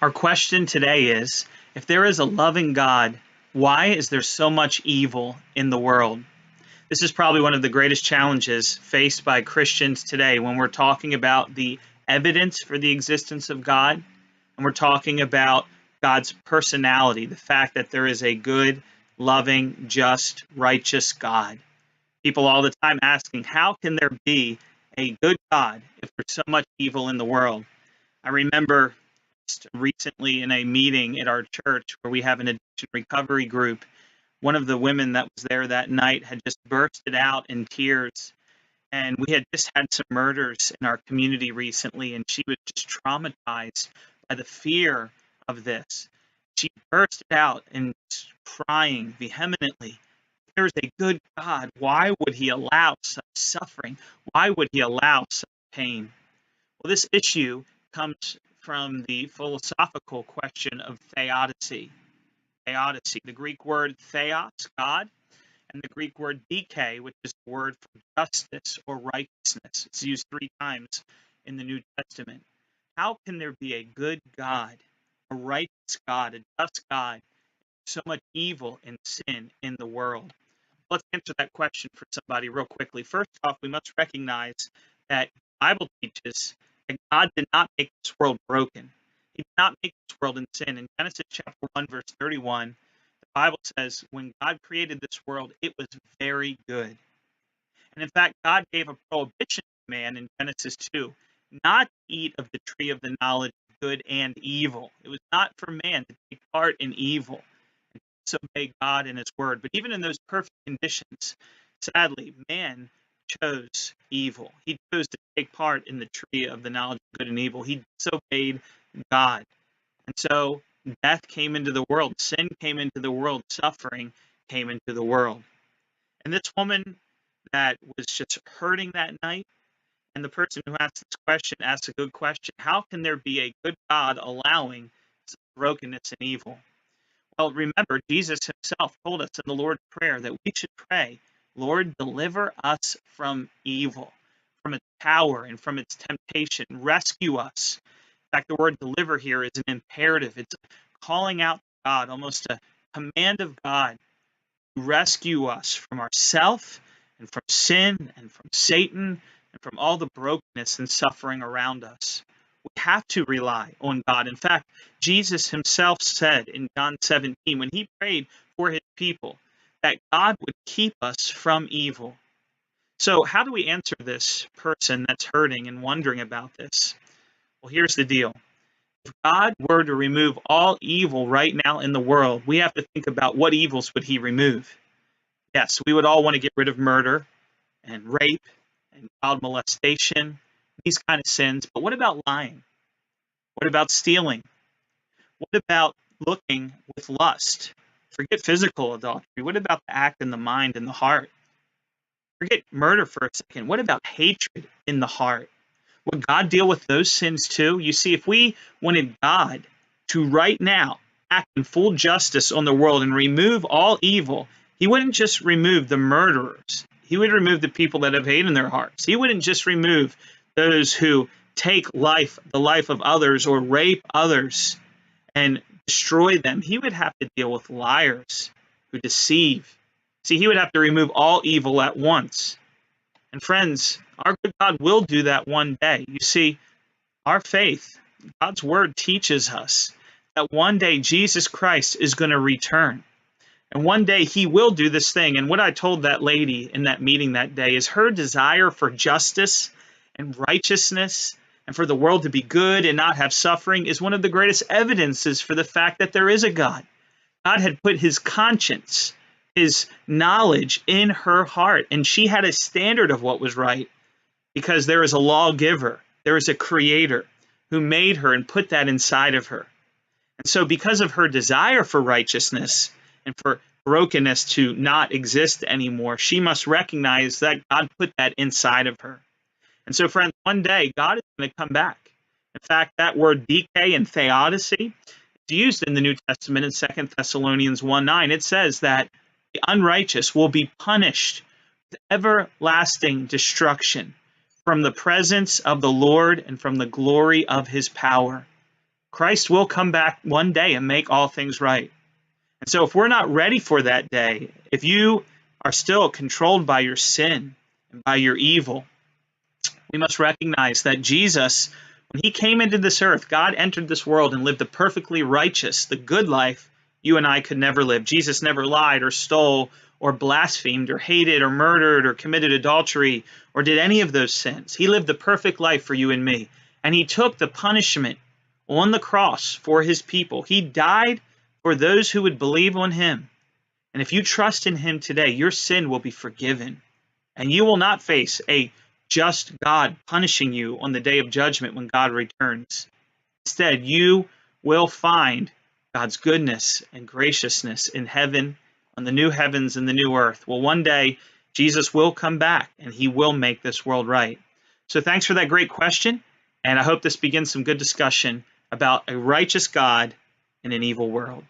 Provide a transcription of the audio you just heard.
Our question today is, if there is a loving God, why is there so much evil in the world? This is probably one of the greatest challenges faced by Christians today when we're talking about the evidence for the existence of God, and we're talking about God's personality, the fact that there is a good, loving, just, righteous God. People all the time asking, how can there be a good God if there's so much evil in the world? I remember just recently in a meeting at our church where we have an addiction recovery group, one of the women that was there that night had just bursted out in tears. And we had just had some murders in our community recently, and she was just traumatized by the fear of this. She bursted out and crying vehemently. There's a good God. Why would he allow such suffering? Why would he allow such pain? Well, this issue comes from the philosophical question of theodicy. Theodicy, the Greek word theos, God, and the Greek word dike, which is the word for justice or righteousness. It's used 3 times in the New Testament. How can there be a good God, a righteous God, a just God, so much evil and sin in the world? Let's answer that question for somebody real quickly. First off, we must recognize that the Bible teaches that God did not make this world broken. He did not make this world in sin. In Genesis chapter 1, verse 31, the Bible says, when God created this world, it was very good. And in fact, God gave a prohibition to man in Genesis 2, not to eat of the tree of the knowledge of good and evil. It was not for man to take part in evil and disobey God and his word. But even in those perfect conditions, sadly, man chose evil. He chose to take part in the tree of the knowledge of good and evil. He disobeyed God. And so death came into the world, sin came into the world, suffering came into the world. And this woman that was just hurting that night, and the person who asked this question asked a good question. How can there be a good God allowing such brokenness and evil? Well, remember, Jesus himself told us in the Lord's Prayer that we should pray, Lord, deliver us from evil, from its power and from its temptation. Rescue us. In fact, the word deliver here is an imperative. It's calling out to God, almost a command of God to rescue us from ourself and from sin and from Satan and from all the brokenness and suffering around us. We have to rely on God. In fact, Jesus himself said in John 17, when he prayed for his people, that God would keep us from evil. So how do we answer this person that's hurting and wondering about this? Well, here's the deal. If God were to remove all evil right now in the world, we have to think about what evils would he remove. Yes, we would all want to get rid of murder and rape and child molestation, these kind of sins. But what about lying? What about stealing? What about looking with lust? Forget physical adultery. What about the act in the mind and the heart? Forget murder for a second. What about hatred in the heart? Would God deal with those sins too? You see, if we wanted God to right now act in full justice on the world and remove all evil, he wouldn't just remove the murderers. He would remove the people that have hate in their hearts. He wouldn't just remove those who take life, the life of others, or rape others and destroy them. He would have to deal with liars who deceive. See, he would have to remove all evil at once. And friends, our good God will do that one day. You see, our faith, God's word teaches us that one day Jesus Christ is going to return. And one day he will do this thing. And what I told that lady in that meeting that day is her desire for justice and righteousness and for the world to be good and not have suffering is one of the greatest evidences for the fact that there is a God. God had put his conscience, his knowledge in her heart, and she had a standard of what was right because there is a lawgiver, there is a creator who made her and put that inside of her. And so because of her desire for righteousness and for brokenness to not exist anymore, she must recognize that God put that inside of her. And so, friends, one day God is going to come back. In fact, that word dike and theodicy is used in the New Testament in 2 Thessalonians 1:9. It says that the unrighteous will be punished with everlasting destruction from the presence of the Lord and from the glory of his power. Christ will come back one day and make all things right. And so if we're not ready for that day, if you are still controlled by your sin and by your evil, we must recognize that Jesus, when he came into this earth, God entered this world and lived the perfectly righteous, the good life you and I could never live. Jesus never lied or stole or blasphemed or hated or murdered or committed adultery or did any of those sins. He lived the perfect life for you and me. And he took the punishment on the cross for his people. He died for those who would believe on him. And if you trust in him today, your sin will be forgiven. And you will not face a just God punishing you on the day of judgment when God returns. Instead, you will find God's goodness and graciousness in heaven, on the new heavens and the new earth. Well, one day, Jesus will come back and he will make this world right. So thanks for that great question. And I hope this begins some good discussion about a righteous God in an evil world.